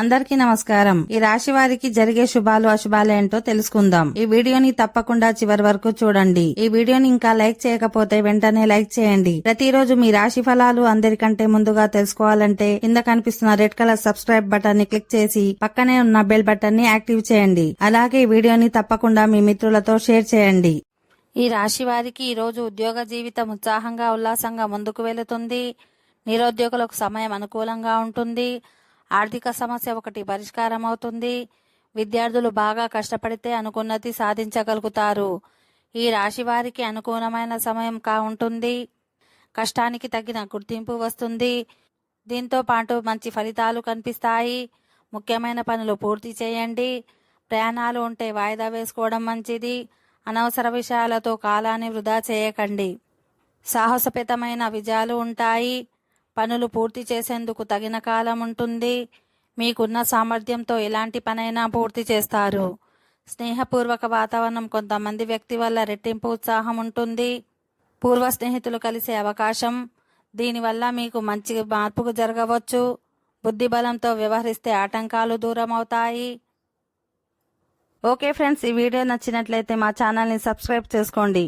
అందరికీ నమస్కారం. ఈ రాశి వారికి జరిగే శుభాలు అశుభాలు ఏంటో తెలుసుకుందాం. ఈ వీడియోని తప్పకుండా చివరి వరకు చూడండి. ఈ వీడియోని ఇంకా లైక్ చేయకపోతే వెంటనే లైక్ చేయండి. ప్రతిరోజు మీ రాశి ఫలాలు అందరికంటే ముందుగా తెలుసుకోవాలంటే కింద కనిపిస్తున్న రెడ్ కలర్ సబ్స్క్రైబ్ బటన్ ని క్లిక్ చేసి పక్కనే ఉన్న బెల్ బటన్ ని యాక్టివ్ చేయండి. అలాగే ఈ వీడియోని తప్పకుండా మీ మిత్రులతో షేర్ చేయండి. ఈ రాశి వారికి ఈ రోజు ఉద్యోగ జీవితం ఉత్సాహంగా ఉల్లాసంగా ముందుకు వెళుతుంది. నిరుద్యోగులకు సమయం అనుకూలంగా ఉంటుంది. ఆర్థిక సమస్య ఒకటి పరిష్కారం అవుతుంది. విద్యార్థులు బాగా కష్టపడితే అనుకున్నది సాధించగలుగుతారు. ఈ రాశి వారికి అనుకూలమైన సమయం ఉంటుంది. కష్టానికి తగిన గుర్తింపు వస్తుంది. దీంతో పాటు మంచి ఫలితాలు కనిపిస్తాయి. ముఖ్యమైన పనులు పూర్తి చేయండి. ప్రయాణాలు ఉంటే వాయిదా వేసుకోవడం మంచిది. అనవసర విషయాలతో కాలాన్ని వృధా చేయకండి. సాహసపేతమైన విజయాలు ఉంటాయి. పనులు పూర్తి చేసేందుకు తగిన కాలం ఉంటుంది. మీకున్న సామర్థ్యంతో ఎలాంటి పనైనా పూర్తి చేస్తారు. స్నేహపూర్వక వాతావరణం కొంతమంది వ్యక్తి వల్ల రెట్టింపు ఉత్సాహం ఉంటుంది. పూర్వ స్నేహితులు కలిసే అవకాశం. దీనివల్ల మీకు మంచి మార్పుకు జరగవచ్చు. బుద్ధిబలంతో వ్యవహరిస్తే ఆటంకాలు దూరం అవుతాయి. ఓకే ఫ్రెండ్స్, ఈ వీడియో నచ్చినట్లయితే మా ఛానల్ని సబ్స్క్రైబ్ చేసుకోండి.